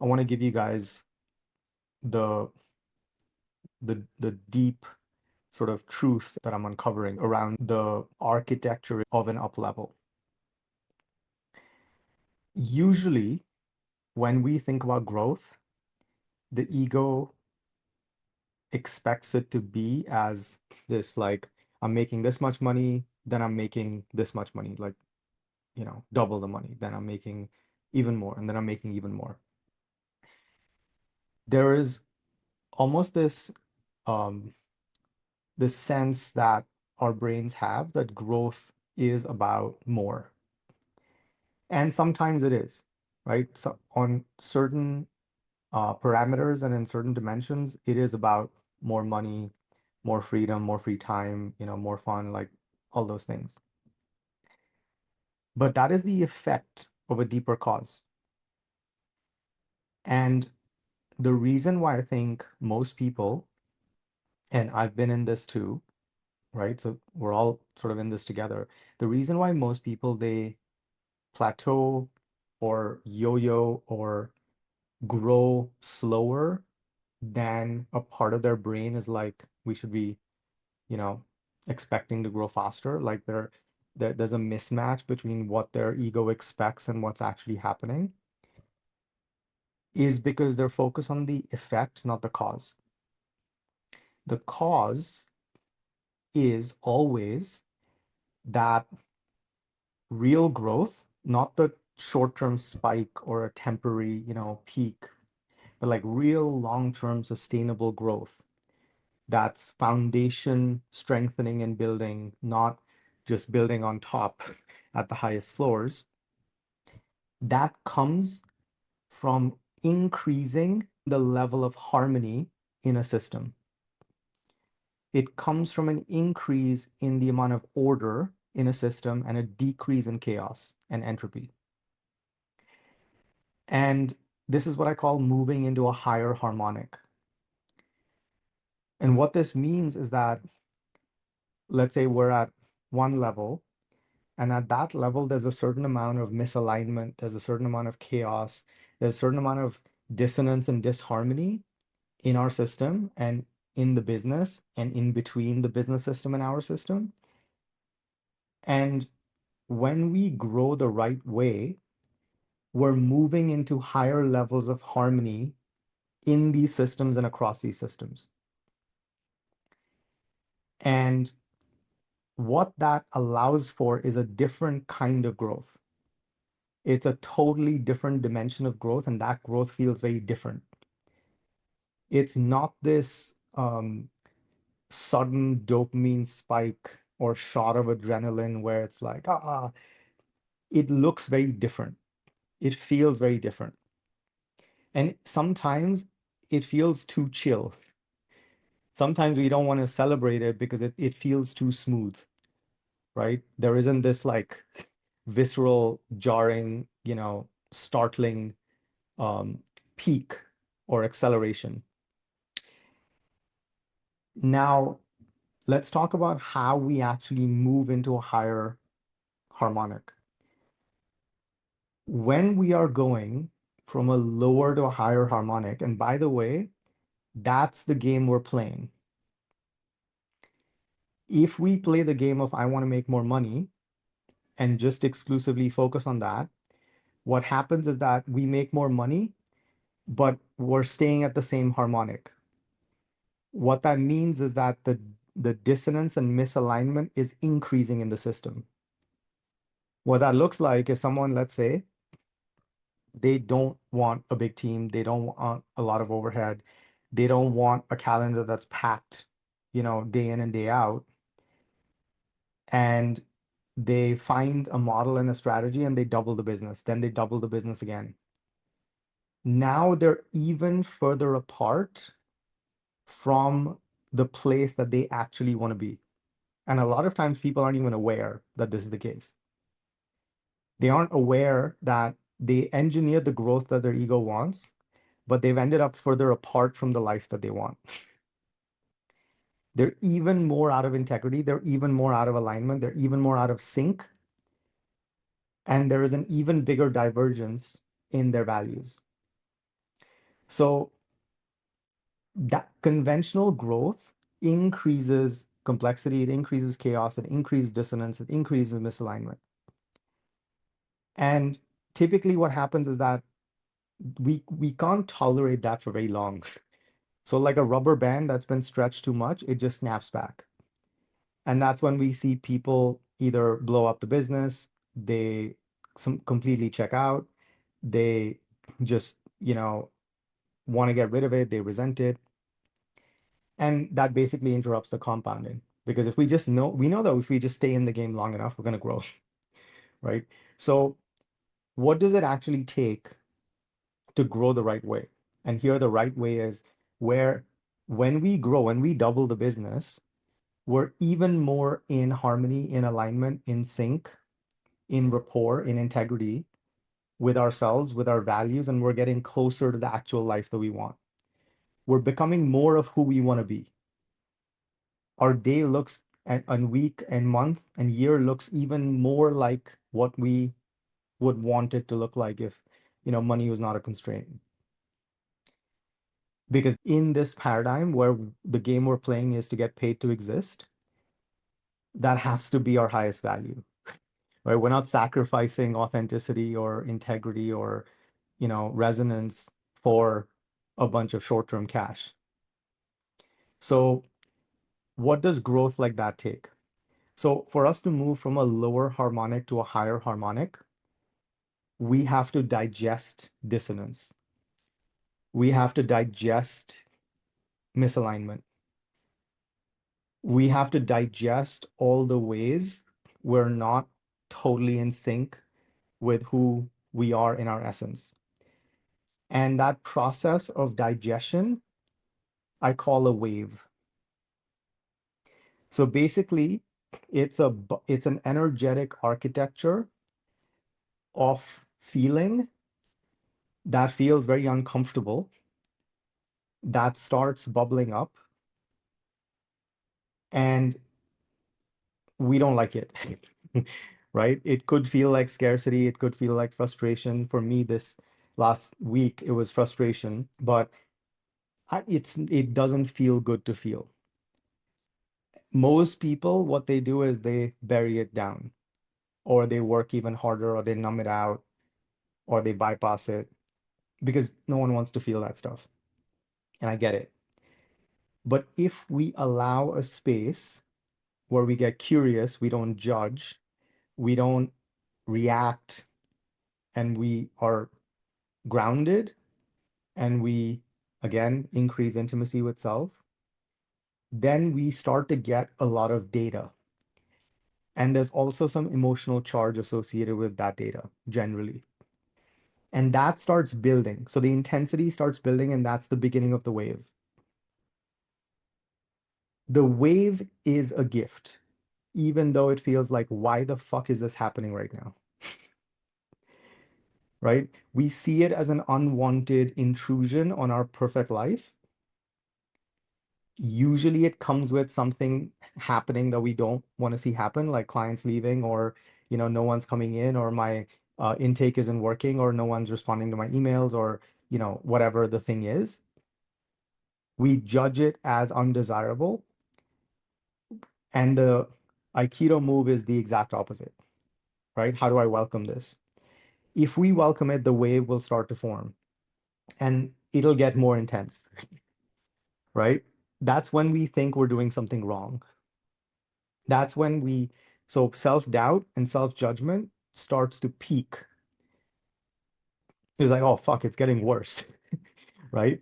I want to give you guys the the deep sort of truth that I'm uncovering around the architecture of an up level. Usually, when we think about growth, the ego expects it to be as this like, I'm making this much money, then I'm making this much money, like, double the money, then I'm making even more, and then I'm making even more. There is almost um, this sense that our brains have that growth is about more. And sometimes it is, right? So on certain parameters and in certain dimensions, it is about more money, more freedom, more free time, more fun, like all those things. But that is the effect of a deeper cause. And the reason why I think most people, and I've been in this too, right? So we're all sort of in this together. The reason why most people, they plateau or yo-yo or grow slower than a part of their brain is like, we should be, you know, expecting to grow faster. Like there's a mismatch between what their ego expects and what's actually happening, is because they're focused on the effect, not the cause. The cause is always that real growth, not the short-term spike or a temporary, peak, but like real long-term sustainable growth. That's foundation strengthening and building, not just building on top at the highest floors. That comes from increasing the level of harmony in a system. It comes from an increase in the amount of order in a system and a decrease in chaos and entropy. And this is what I call moving into a higher harmonic. And what this means is that, let's say we're at one level, and at that level, there's a certain amount of misalignment, there's a certain amount of chaos, there's a certain amount of dissonance and disharmony in our system and in the business and in between the business system and our system. And when we grow the right way, we're moving into higher levels of harmony in these systems and across these systems. And what that allows for is a different kind of growth. It's a totally different dimension of growth, and that growth feels very different. It's not this sudden dopamine spike or shot of adrenaline where it's like, it looks very different. It feels very different. And sometimes it feels too chill. Sometimes we don't want to celebrate it because it feels too smooth, right? There isn't this like visceral, jarring, startling um, peak or acceleration. Now, let's talk about how we actually move into a higher harmonic. When we are going from a lower to a higher harmonic, and by the way, that's the game we're playing. If we play the game of I want to make more money and just exclusively focus on that, what happens is that we make more money, but we're staying at the same harmonic. What that means is that the dissonance and misalignment is increasing in the system. What that looks like is someone, let's say, they don't want a big team, they don't want a lot of overhead, they don't want a calendar that's packed, day in and day out. And they find a model and a strategy and they double the business, then they double the business again. Now they're even further apart from the place that they actually want to be. And a lot of times people aren't even aware that this is the case. They aren't aware that they engineered the growth that their ego wants, but they've ended up further apart from the life that they want. They're even more out of integrity, they're even more out of alignment, they're even more out of sync, and there is an even bigger divergence in their values. So that conventional growth increases complexity, it increases chaos, it increases dissonance, it increases misalignment. And typically what happens is that we can't tolerate that for very long. So like a rubber band that's been stretched too much, it just snaps back. And that's when we see people either blow up the business, they completely check out, they just, want to get rid of it, they resent it. And that basically interrupts the compounding. Because if we know that if we just stay in the game long enough, we're going to grow, right? So what does it actually take to grow the right way? And here the right way is where when we grow, when we double the business, we're even more in harmony, in alignment, in sync, in rapport, in integrity with ourselves, with our values, and we're getting closer to the actual life that we want. We're becoming more of who we want to be. Our day looks and week and month and year looks even more like what we would want it to look like if, money was not a constraint. Because in this paradigm where the game we're playing is to get paid to exist, that has to be our highest value, right? We're not sacrificing authenticity or integrity or, resonance for a bunch of short-term cash. So what does growth like that take? So for us to move from a lower harmonic to a higher harmonic, we have to digest dissonance. We have to digest misalignment. We have to digest all the ways we're not totally in sync with who we are in our essence. And that process of digestion, I call a wave. So basically, it's an energetic architecture of feeling that feels very uncomfortable, that starts bubbling up, and we don't like it. Right? It could feel like scarcity, it could feel like frustration. For me, this last week, it was frustration, but it doesn't feel good to feel. Most people, what they do is they bury it down, or they work even harder, or they numb it out, or they bypass it because no one wants to feel that stuff. And I get it. But if we allow a space where we get curious, we don't judge, we don't react, and we are grounded, and we, again, increase intimacy with self, then we start to get a lot of data. And there's also some emotional charge associated with that data generally. And that starts building. So the intensity starts building, and that's the beginning of the wave. The wave is a gift, even though it feels like, why the fuck is this happening right now? Right? We see it as an unwanted intrusion on our perfect life. Usually it comes with something happening that we don't want to see happen, like clients leaving, or no one's coming in, or my intake isn't working, or no one's responding to my emails, or whatever the thing is. We judge it as undesirable, and the Aikido move is the exact opposite, right? How do I welcome this? If we welcome it, the wave will start to form, and it'll get more intense, right? That's when we think we're doing something wrong. That's when so self-doubt and self-judgment starts to peak. It's like, oh, fuck, it's getting worse, right?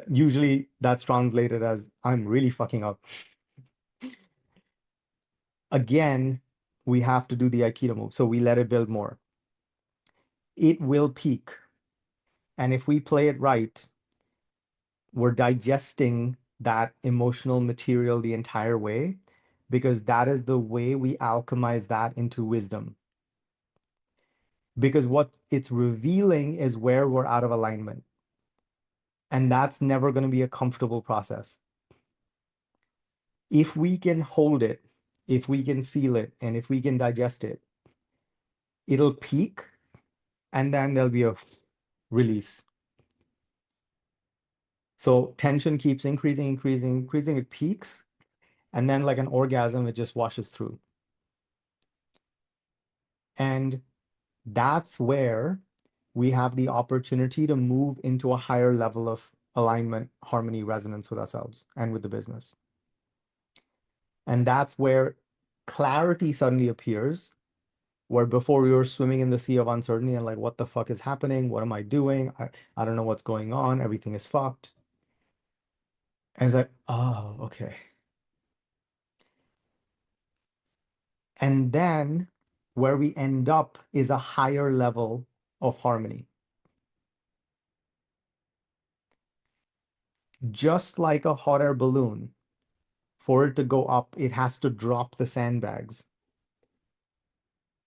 Usually that's translated as, I'm really fucking up. Again, we have to do the Aikido move. So we let it build more. It will peak. And if we play it right, we're digesting that emotional material the entire way, because that is the way we alchemize that into wisdom. Because what it's revealing is where we're out of alignment. And that's never going to be a comfortable process. If we can hold it, if we can feel it, and if we can digest it, it'll peak, and then there'll be a release. So tension keeps increasing, increasing, increasing, it peaks, and then like an orgasm, it just washes through. And that's where we have the opportunity to move into a higher level of alignment, harmony, resonance with ourselves and with the business. And that's where clarity suddenly appears, where before we were swimming in the sea of uncertainty and like, what the fuck is happening? What am I doing? I don't know what's going on. Everything is fucked. And it's like, oh, okay. And then where we end up is a higher level of harmony. Just like a hot air balloon, for it to go up, it has to drop the sandbags.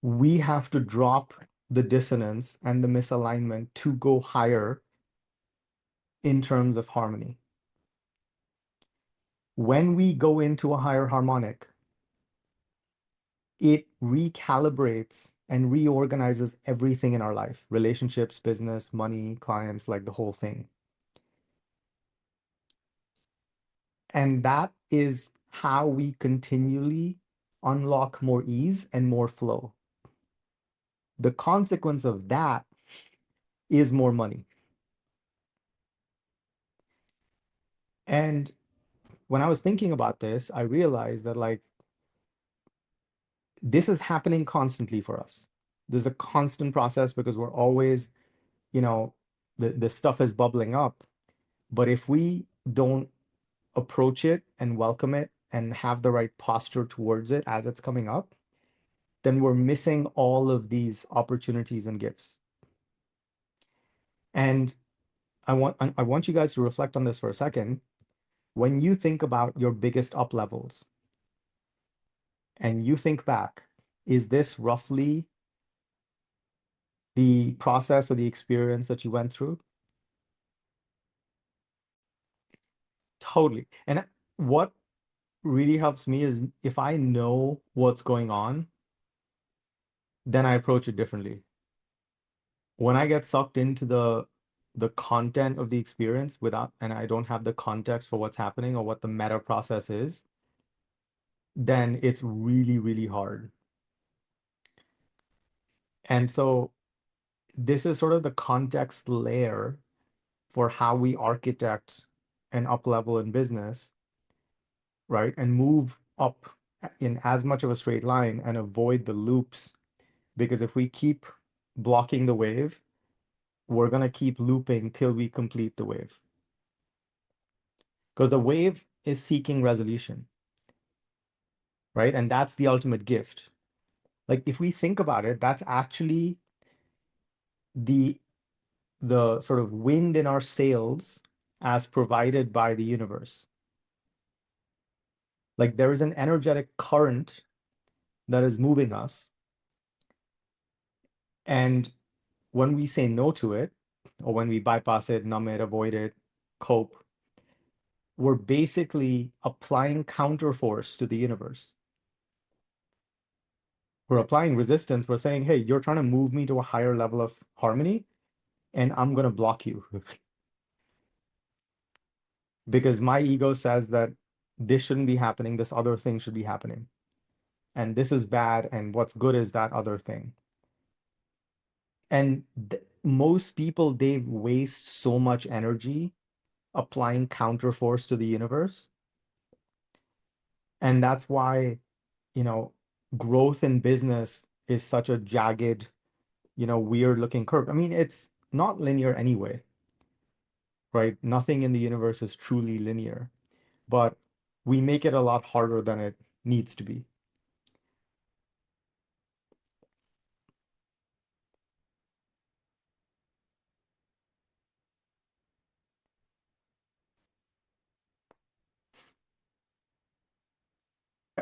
We have to drop the dissonance and the misalignment to go higher in terms of harmony. When we go into a higher harmonic, it recalibrates and reorganizes everything in our life, relationships, business, money, clients, like the whole thing. And that is how we continually unlock more ease and more flow. The consequence of that is more money. And when I was thinking about this, I realized that like this is happening constantly for us. There's a constant process because we're always, you know, the stuff is bubbling up. But if we don't approach it and welcome it and have the right posture towards it as it's coming up, then we're missing all of these opportunities and gifts. And I want you guys to reflect on this for a second. When you think about your biggest up levels and you think back, is this roughly the process or the experience that you went through? Totally. And what really helps me is if I know what's going on, then I approach it differently. When I get sucked into the content of the experience without, and I don't have the context for what's happening or what the meta process is, then it's really, really hard. And so this is sort of the context layer for how we architect an up level in business, right? And move up in as much of a straight line and avoid the loops. Because if we keep blocking the wave, we're going to keep looping till we complete the wave. Because the wave is seeking resolution, right? And that's the ultimate gift. Like if we think about it, that's actually the the sort of wind in our sails as provided by the universe. Like there is an energetic current that is moving us. And when we say no to it, or when we bypass it, numb it, avoid it, cope, we're basically applying counterforce to the universe. We're applying resistance. We're saying, hey, you're trying to move me to a higher level of harmony, and I'm going to block you. Because my ego says that this shouldn't be happening, this other thing should be happening. And this is bad, and what's good is that other thing. And most people, they waste so much energy applying counterforce to the universe. And that's why, you know, growth in business is such a jagged, weird looking curve. I mean, it's not linear anyway, right? Nothing in the universe is truly linear, but we make it a lot harder than it needs to be.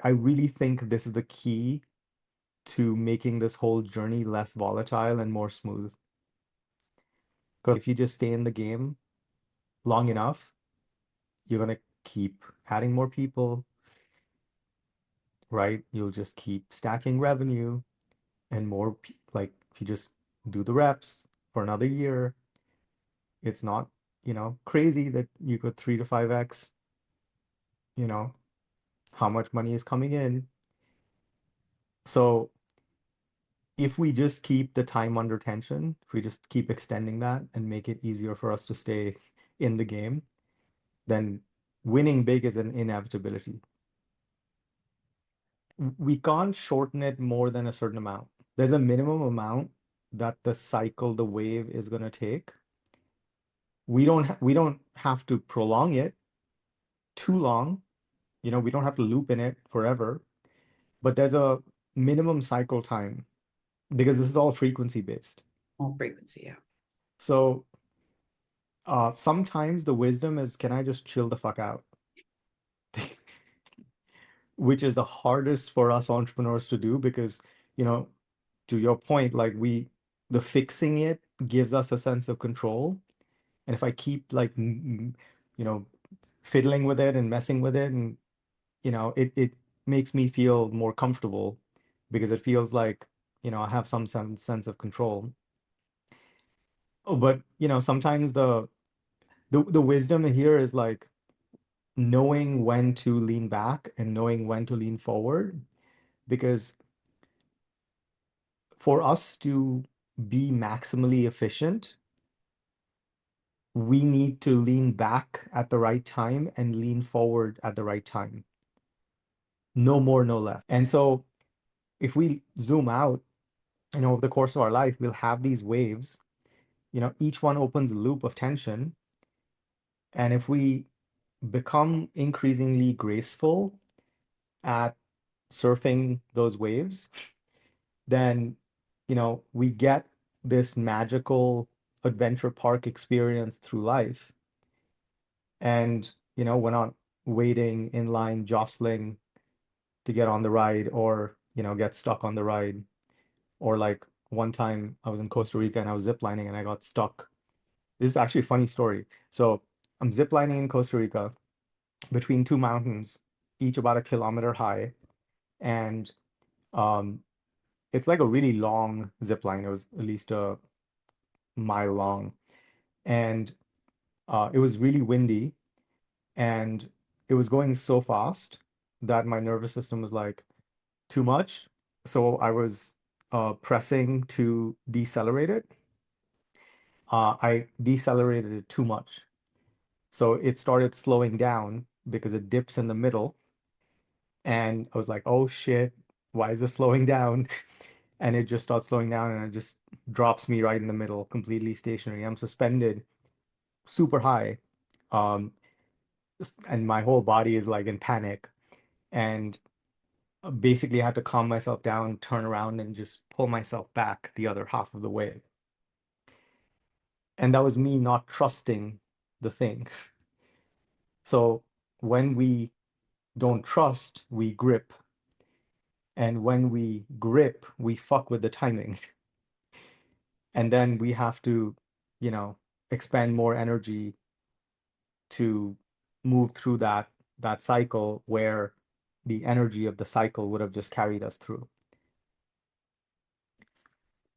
I really think this is the key to making this whole journey less volatile and more smooth. Because if you just stay in the game long enough, you're going to keep adding more people, right? You'll just keep stacking revenue and more, like if you just do the reps for another year, it's not crazy that you could 3 to 5x, you know, how much money is coming in. So if we just keep the time under tension, if we just keep extending that and make it easier for us to stay in the game, then winning big is an inevitability. We can't shorten it more than a certain amount. There's a minimum amount that the cycle, the wave is going to take. We don't have to prolong it too long. We don't have to loop in it forever, but there's a minimum cycle time because this is all frequency based. All frequency, yeah. So sometimes the wisdom is, can I just chill the fuck out? Which is the hardest for us entrepreneurs to do because, you know, to your point, like the fixing it gives us a sense of control. And if I keep like, you know, fiddling with it and messing with it, and, it makes me feel more comfortable because it feels like, I have some sense of control. Oh, but, sometimes the wisdom here is like knowing when to lean back and knowing when to lean forward. Because for us to be maximally efficient, we need to lean back at the right time and lean forward at the right time. No more, no less. And so if we zoom out, over the course of our life, we'll have these waves, each one opens a loop of tension. And if we become increasingly graceful at surfing those waves, then, we get this magical adventure park experience through life. And, we're not waiting in line, jostling to get on the ride or, get stuck on the ride. Or like one time I was in Costa Rica and I was ziplining and I got stuck. This is actually a funny story. So I'm ziplining in Costa Rica between two mountains, each about a kilometer high. And um, it's like a really long zip line. It was at least a mile long. And it was really windy and it was going so fast that my nervous system was like, too much. So I was pressing to decelerate it. I decelerated it too much. So it started slowing down because it dips in the middle. And I was like, oh shit, why is this slowing down? And it just starts slowing down and it just drops me right in the middle, completely stationary. I'm suspended super high. Um, and my whole body is like in panic. And basically I had to calm myself down, turn around, and just pull myself back the other half of the way. And that was me not trusting the thing. So when we don't trust, we grip. And when we grip, we fuck with the timing. And then we have to, you know, expend more energy to move through that cycle where the energy of the cycle would have just carried us through.